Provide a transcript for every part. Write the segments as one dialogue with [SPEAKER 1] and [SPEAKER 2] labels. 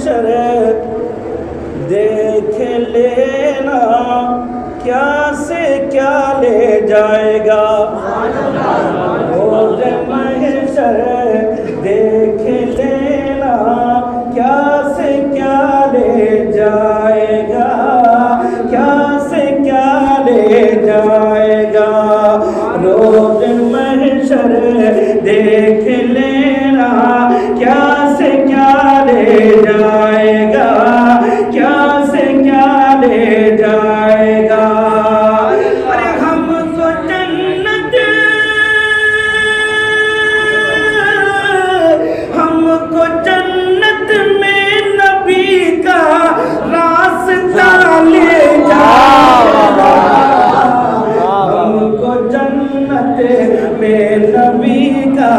[SPEAKER 1] महशर देख लेना क्या से क्या ले जाएगा। रोज़ महशर देख लेना क्या से क्या ले जाएगा, क्या से क्या ले जाएगा। रोज़ महशर देख लेना क्या से क्या ले जाएगा, क्या से क्या ले जाएगा। अरे हमको जन्नत, हमको जन्नत में नबी का रास्ता ले जाएगा। हमको जन्नत में नबी का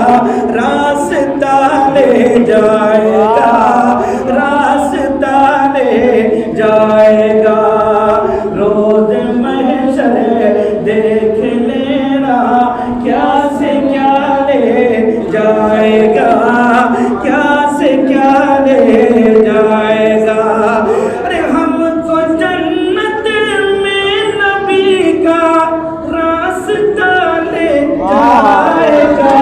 [SPEAKER 1] रास्ता ले जाएगा, रास्ता ले जाएगा। रोज़ महशर देख लेना क्या से क्या ले जाएगा, क्या से क्या ले जाएगा। अरे हमको जन्नत में नबी का रास्ता ले जाएगा।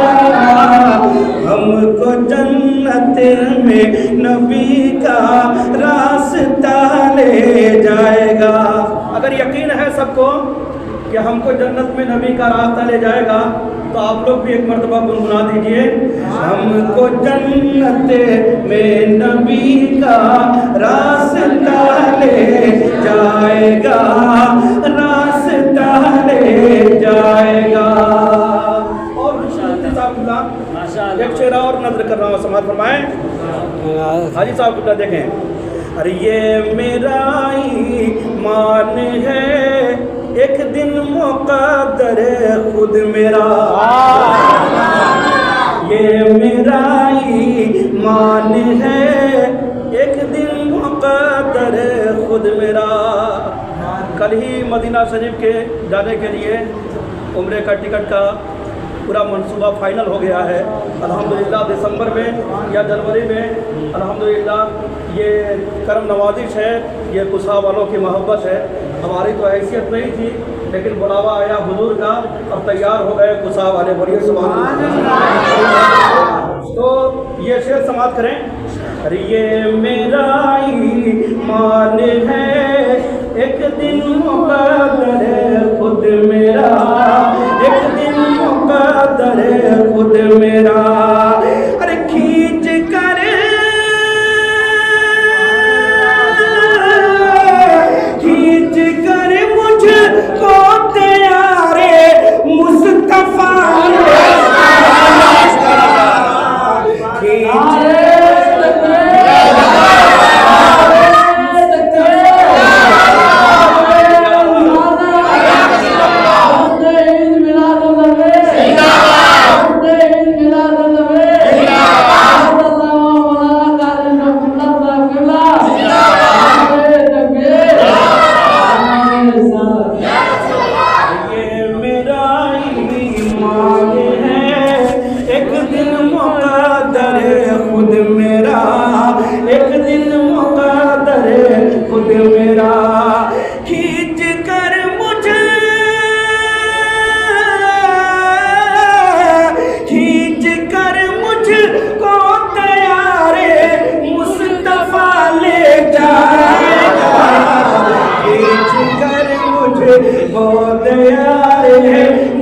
[SPEAKER 1] हमको जन्नत में नबी का रास्ता ले जाएगा। अगर यकीन है सबको कि हमको जन्नत में नबी का रास्ता ले जाएगा तो आप लोग भी एक मर्तबा गुनगुना दीजिए। हमको जन्नत में नबी का रास्ता ले जाएगा, रास्ता ले जाएगा। और एक शेर और नजर कर रहा हूँ, समाज फरमाएं। हाजी साहब कुछ देखें। अरे ये मेरा ईमान है एक दिन मुक़द्दर खुद मेरा, ये मेरा ईमान है एक दिन मुक़द्दर खुद मेरा। कल ही मदीना शरीफ के जाने के लिए उम्रे का टिकट का पूरा मंसूबा फाइनल हो गया है। अल्हम्दुलिल्लाह दिसंबर में या जनवरी में अल्हम्दुलिल्लाह ये करम नवाजिश है, ये कुसा वालों की मोहब्बत है। हमारी तो हैसियत नहीं थी लेकिन बुलावा आया हुजूर का, अब तैयार हो गए कुसा वाले। बोलिए सुभान अल्लाह। तो ये शेर समाप्त करें। अरे ये मेरा ईमान है एक दिन मुक़द्दर खुद मेरा, एक दिन मुक़द्दर खुद मेरा। अरे खींच कर मुझको तेरे मुस्तफा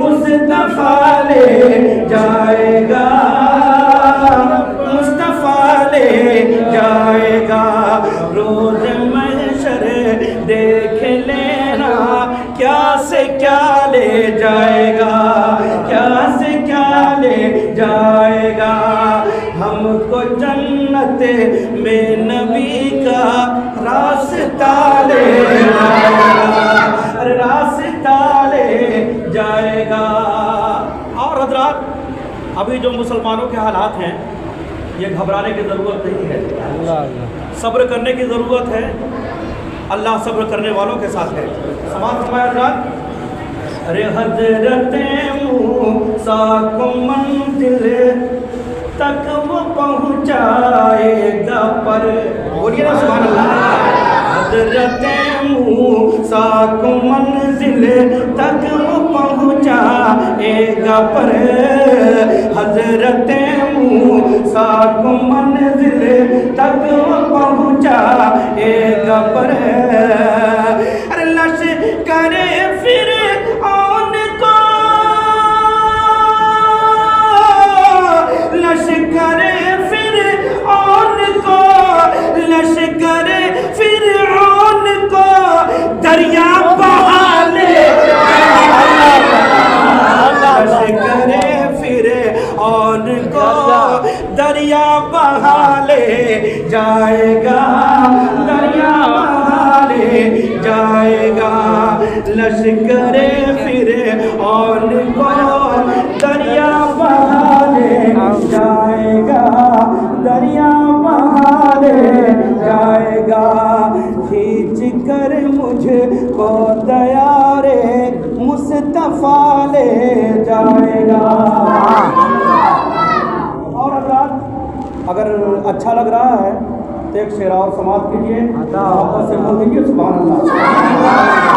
[SPEAKER 1] मुस्तफा ले जाएगा, मुस्तफा ले जाएगा। रोज़ महशर देख लेना क्या से क्या ले जाएगा, क्या से क्या ले जाएगा। हमको जन्नत में नबी का रास्ता ले जाएगा, अरे रास्ता ले जाएगा। और हज़रात, अभी जो मुसलमानों के हालात हैं ये घबराने की ज़रूरत नहीं है, सब्र करने की ज़रूरत है। अल्लाह सब्र करने वालों के साथ है। समाज फरमाया हज़रात, अरे हज़रत मूसा को मंजिल तक वो पहुँचाएगा पर, बोलिए ना सुभान अल्लाह। हज़रत मूसा को मंजिल तक पहुँचाएगा पर, हज़रत मूसा को मंजिल तक पहुँचाएगा पर, अरे लश्कर फिरऔन को, लश्कर फिरऔन को, लश्कर फिरऔन को दरिया बहा ले, लश्कर फिरऔन को दरिया बहा ले जाएगा, दरिया बहा ले जाएगा, लश्कर फिरऔन को दरिया बहा ले जाएगा, दरिया बहा ले जाएगा, खींच कर मुझको दयारे मुस्तफा ले जाएगा। और अगर अच्छा लग रहा है तो एक शेर और समाप्त कीजिए, आपस से बोल दीजिए सुभान अल्लाह।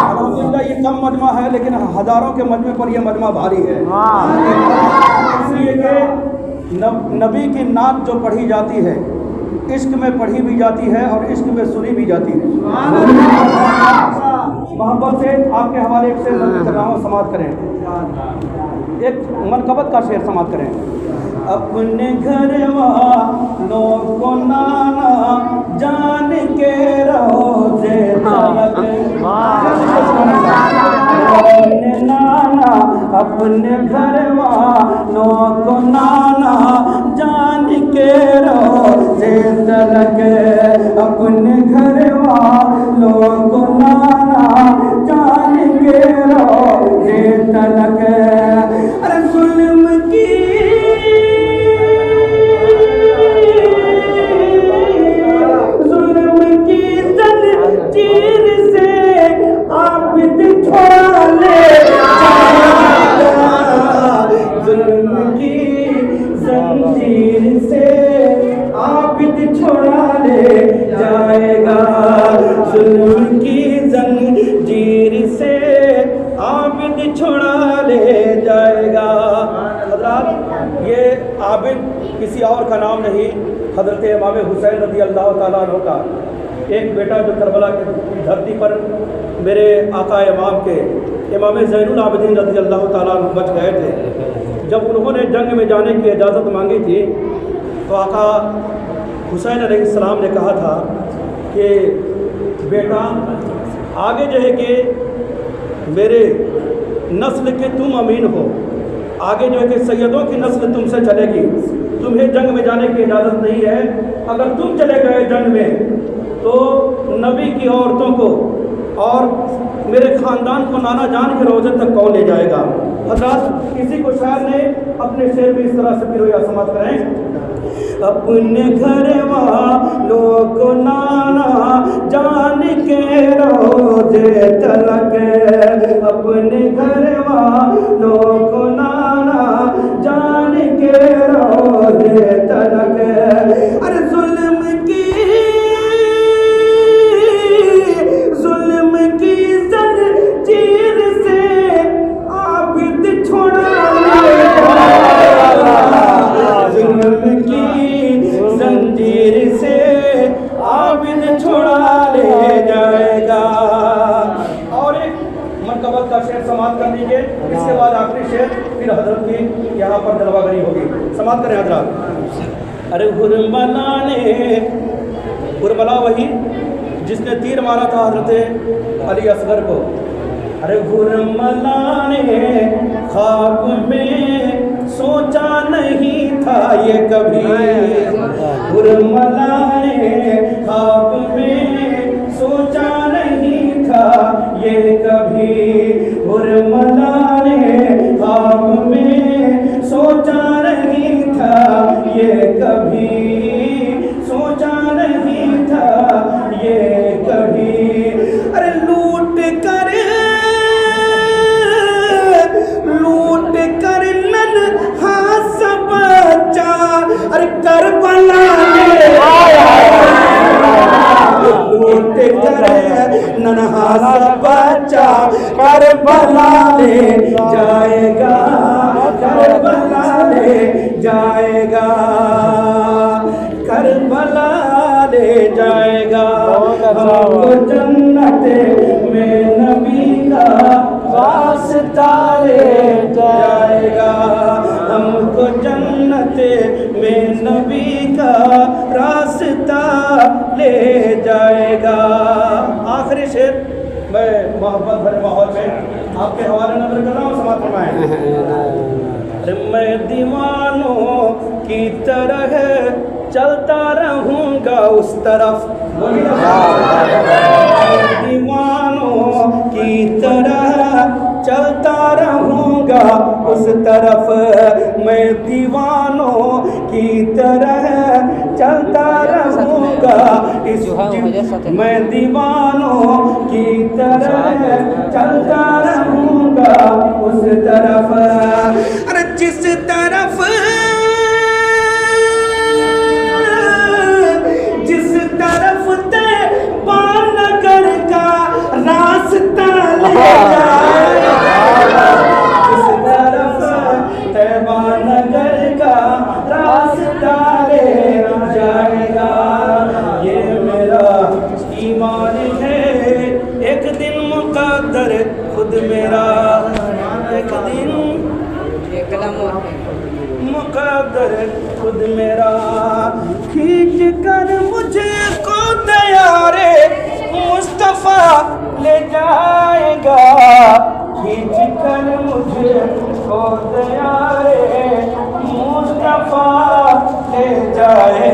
[SPEAKER 1] अल्हम्दुलिल्लाह ये कम मजमा है लेकिन हज़ारों के मजमे पर यह मजमा भारी है, इसलिए कि नबी की नात जो पढ़ी जाती है इश्क में पढ़ी भी जाती है और इश्क में सुनी भी जाती है। मोहब्बत से आपके हवाले एक शेर कर रहा हूँ, समाप्त करें, एक मनकबत का शेर समाप्त करें। अपने घर वालों को नाना जान के रोज़े तलक, अपने नाना, अपने घर वालों को नाना जान के रोज़े तलक, अपने घर वालों को नाना जान के रोज़े तलक, अरे जुल्म की, जंजीर से आबिद छुड़ा ले जाएगा, जुल्म की जंजीर से आबिद छुड़ा ले जाएगा, जुल्म की जंजीर से आबिद छुड़ा ले जाएगा। हज़रात ये आबिद किसी और का नाम नहीं, हज़रत इमाम हुसैन रज़ी अल्लाह ताला अन्हु का एक बेटा जो करबला की धरती पर मेरे आका इमाम के इमाम ज़ैनुल आबिदीन रज़ी अल्लाह ताला अन्हु बच गए थे। जब उन्होंने जंग में जाने की इजाज़त मांगी थी तो आका हुसैन अलैहिस्सलाम ने कहा था कि बेटा आगे जो है कि मेरे नस्ल के तुम अमीन हो, आगे जो है कि सैयदों की नस्ल तुमसे चलेगी, तुम्हें जंग में जाने की इजाज़त नहीं है, अगर तुम चले गए जंग में तो नबी की औरतों को और मेरे ख़ानदान को नाना जान के रोज़े तक कौन ले जाएगा। हज़रात इसी को शायर ने अपने शेर में इस तरह से पिरोया, समाप्त करें। अपने घर वालों को नाना जान के रोज़े तलक, अपने घर वालों को नाना जान के रोज़े तलक, अरे जुल्म की जंजीर से आबिद छुड़ा ले जाएगा, जुल्म की जंजीर से आबिद छुड़ा ले जाएगा। और एक मनकबत का शेर समाप्त कर दीजिए, इसके बाद आखिरी शेर फिर हजरत की यहाँ पर जलवागरी होगी, समाप्त करें हजरत। अरे हुरमला वही जिसने तीर मारा था हजरत अली असगर को, अरे हुरमला ने ख्वाब में सोचा नहीं था ये कभी, हुरमला ने ख्वाब में सोचा नहीं था ये कभी, हुरमला ने ख्वाब में सोचा नहीं था ये कभी, सोचा नहीं था ये कभी, अरे लूट कर नन्हा सा बच्चा, अरे करबला में कर नन्हा सा बच्चा करबला ले जाएगा, करबला ले जाएगा, करबला ले जाएगा। हमको जन्नत में नबी का रास्ता ले जाएगा, हमको जन्नत में नबी का रास्ता ले जाएगा। आखिरी शेर मैं मोहब्बत भरे माहौल में आपके हवाले नजर कर रहा हूँ, समाप्त फरमाएं। मैं दीवानों की तरह चलता रहूँगा उस तरफ, दीवानों की तरह चलता रहूँगा उस तरफ, मैं दीवानों की तरह चलता रहूँगा इस, मैं दीवानों की तरह चलता रहूँगा उस तरफ। अरे जिस तरफ, जिस तरफ तैबानगर का रास्ता ले जाएगा, जिस तरफ तैबानगर का रास्ता ले जाएगा। ये मेरा ईमान है, एक दिन मुक़द्दर खुद मेरा, एक दिन मुक़द्दर खुद मेरा, खींच कर मुझको तैयारे मुस्तफ़ा ले जाएगा, खींच कर मुझको तैयारे मुस्तफ़ा ले जाएगा।